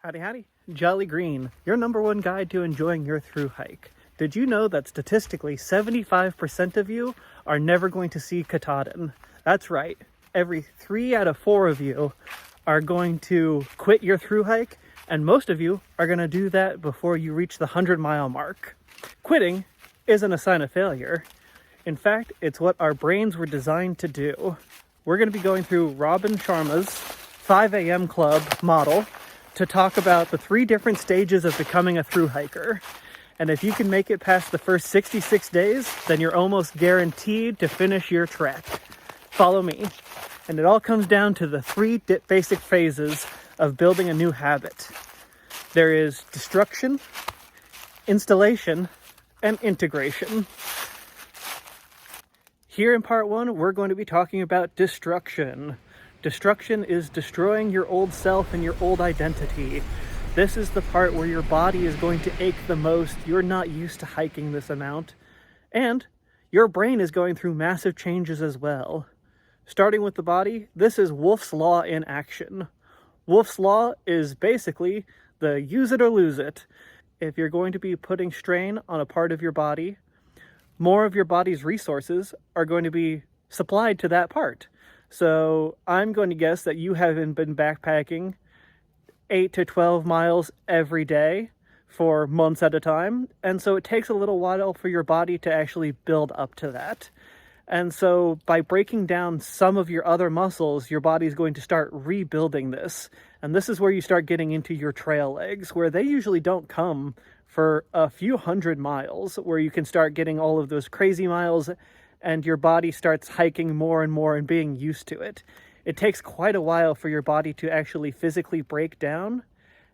Howdy, howdy. Jolly Green, your number one guide to enjoying your thru hike. Did you know that statistically 75% of you are never going to see Katahdin? That's right. Every 3 out of 4 of you are going to quit your thru hike, and most of you are going to do that before you reach the 100-mile mark. Quitting isn't a sign of failure. In fact, it's what our brains were designed to do. We're going to be going through Robin Sharma's 5 a.m. club model to talk about the 3 different stages of becoming a thru hiker. And if you can make it past the first 66 days, then you're almost guaranteed to finish your trek. Follow me. And it all comes down to the 3 basic phases of building a new habit. There is destruction, installation, and integration. Here in part 1, we're going to be talking about destruction. Destruction is destroying your old self and your old identity. This is the part where your body is going to ache the most. You're not used to hiking this amount. And your brain is going through massive changes as well. Starting with the body, this is Wolff's Law in action. Wolff's Law is basically the use it or lose it. If you're going to be putting strain on a part of your body, more of your body's resources are going to be supplied to that part. So I'm going to guess that you haven't been backpacking 8 to 12 miles every day for months at a time. And so it takes a little while for your body to actually build up to that. And so by breaking down some of your other muscles, your body is going to start rebuilding this. And this is where you start getting into your trail legs, where they usually don't come for a few hundred miles, where you can start getting all of those crazy miles and your body starts hiking more and more and being used to it. It takes quite a while for your body to actually physically break down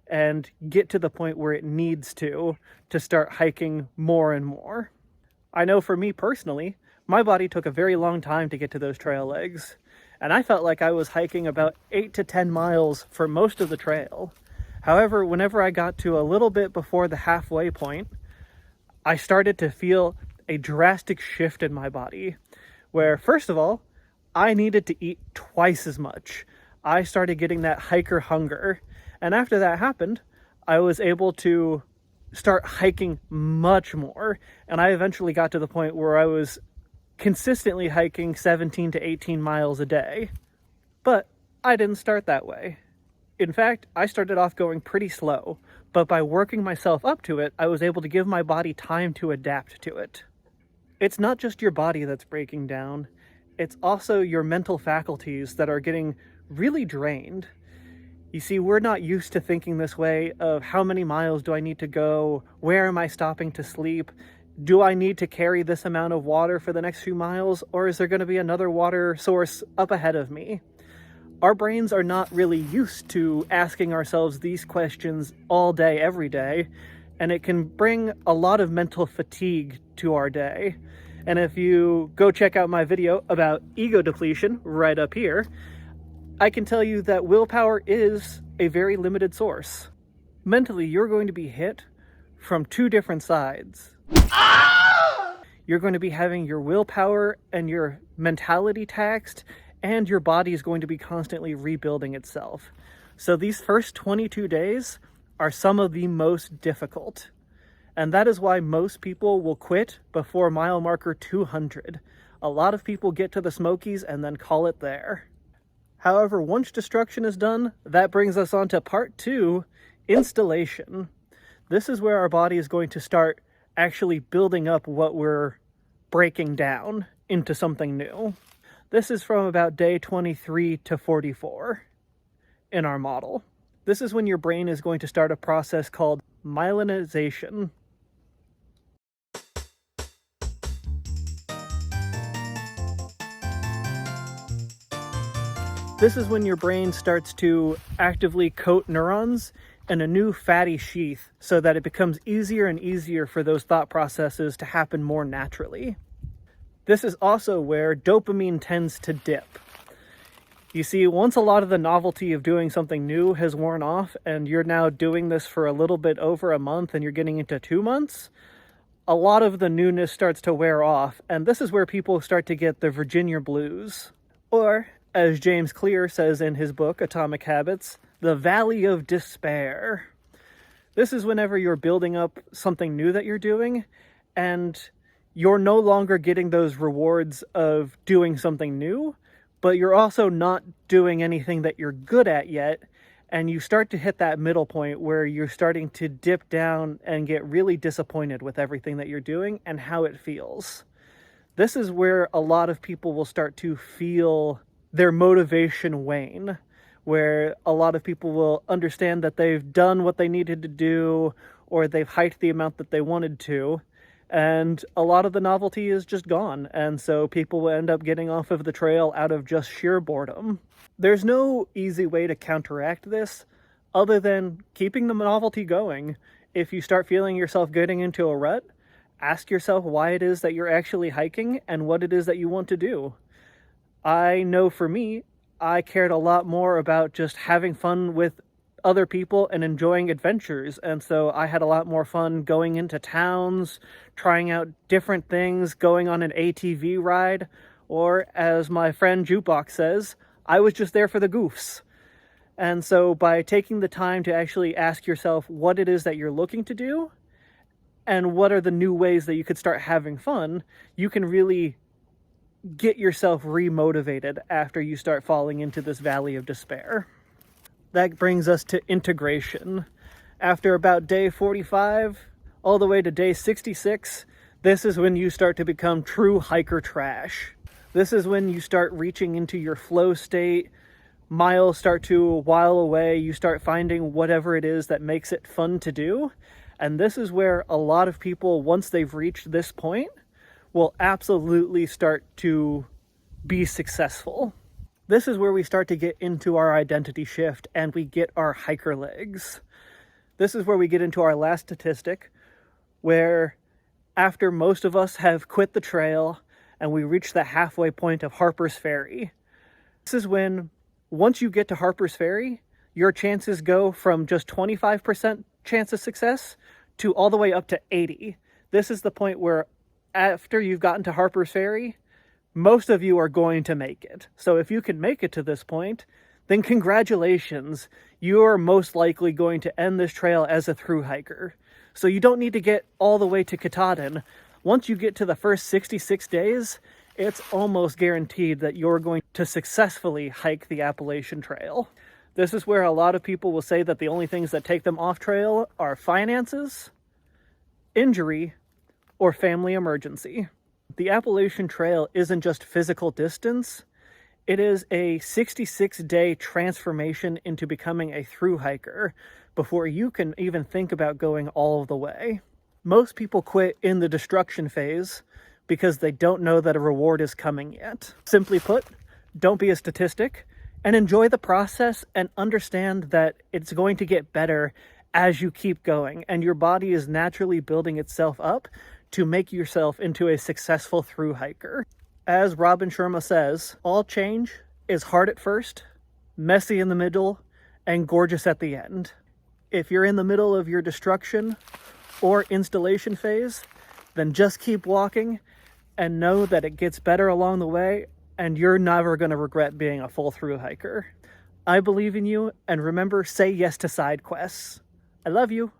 and get to the point where it needs to start hiking more and more. I know for me personally, my body took a very long time to get to those trail legs, and I felt like I was hiking about 8 to 10 miles for most of the trail. However, whenever I got to a little bit before the halfway point, I started to feel a drastic shift in my body, where first of all, I needed to eat twice as much. I started getting that hiker hunger, and after that happened, I was able to start hiking much more, and I eventually got to the point where I was consistently hiking 17 to 18 miles a day. But I didn't start that way. In fact, I started off going pretty slow, but by working myself up to it, I was able to give my body time to adapt to it. It's not just your body that's breaking down, it's also your mental faculties that are getting really drained. You see, we're not used to thinking this way of how many miles do I need to go, where am I stopping to sleep, do I need to carry this amount of water for the next few miles, or is there going to be another water source up ahead of me? Our brains are not really used to asking ourselves these questions all day, every day, and it can bring a lot of mental fatigue to our day. And if you go check out my video about ego depletion right up here, I can tell you that willpower is a very limited source. Mentally, you're going to be hit from 2 different sides. You're going to be having your willpower and your mentality taxed, and your body is going to be constantly rebuilding itself. So these first 22 days are some of the most difficult. And that is why most people will quit before mile marker 200. A lot of people get to the Smokies and then call it there. However, once destruction is done, that brings us on to part 2, installation. This is where our body is going to start actually building up what we're breaking down into something new. This is from about day 23 to 44 in our model. This is when your brain is going to start a process called myelinization. This is when your brain starts to actively coat neurons in a new fatty sheath so that it becomes easier and easier for those thought processes to happen more naturally. This is also where dopamine tends to dip. You see, once a lot of the novelty of doing something new has worn off and you're now doing this for a little bit over a month and you're getting into 2 months, a lot of the newness starts to wear off, and this is where people start to get the Virginia blues. Or, as James Clear says in his book, Atomic Habits, the valley of despair. This is whenever you're building up something new that you're doing, and you're no longer getting those rewards of doing something new, but you're also not doing anything that you're good at yet, and you start to hit that middle point where you're starting to dip down and get really disappointed with everything that you're doing and how it feels. This is where a lot of people will start to feel their motivation wane, where a lot of people will understand that they've done what they needed to do, or they've hiked the amount that they wanted to, and a lot of the novelty is just gone, and so people will end up getting off of the trail out of just sheer boredom. There's no easy way to counteract this other than keeping the novelty going. If you start feeling yourself getting into a rut, ask yourself why it is that you're actually hiking and what it is that you want to do. I know for me, I cared a lot more about just having fun with other people and enjoying adventures, and so I had a lot more fun going into towns, trying out different things, going on an ATV ride, or as my friend Jukebox says, I was just there for the goofs. And so by taking the time to actually ask yourself what it is that you're looking to do, and what are the new ways that you could start having fun, you can really get yourself remotivated after you start falling into this valley of despair. That brings us to integration. After about day 45, all the way to day 66, this is when you start to become true hiker trash. This is when you start reaching into your flow state, miles start to while away, you start finding whatever it is that makes it fun to do. And this is where a lot of people, once they've reached this point, will absolutely start to be successful. This is where we start to get into our identity shift and we get our hiker legs. This is where we get into our last statistic, where after most of us have quit the trail and we reach the halfway point of Harper's Ferry, this is when, once you get to Harper's Ferry, your chances go from just 25% chance of success to all the way up to 80. This is the point where after you've gotten to Harper's Ferry, most of you are going to make it. So if you can make it to this point, then congratulations. You are most likely going to end this trail as a thru hiker. So you don't need to get all the way to Katahdin. Once you get to the first 66 days, it's almost guaranteed that you're going to successfully hike the Appalachian Trail. This is where a lot of people will say that the only things that take them off trail are finances, injury, or family emergency. The Appalachian Trail isn't just physical distance, it is a 66-day transformation into becoming a thru hiker before you can even think about going all of the way. Most people quit in the destruction phase because they don't know that a reward is coming yet. Simply put, don't be a statistic and enjoy the process and understand that it's going to get better as you keep going, and your body is naturally building itself up to make yourself into a successful thru hiker. As Robin Sharma says, all change is hard at first, messy in the middle, and gorgeous at the end. If you're in the middle of your destruction or installation phase, then just keep walking and know that it gets better along the way, and you're never going to regret being a full thru hiker. I believe in you, and remember, say yes to side quests. I love you.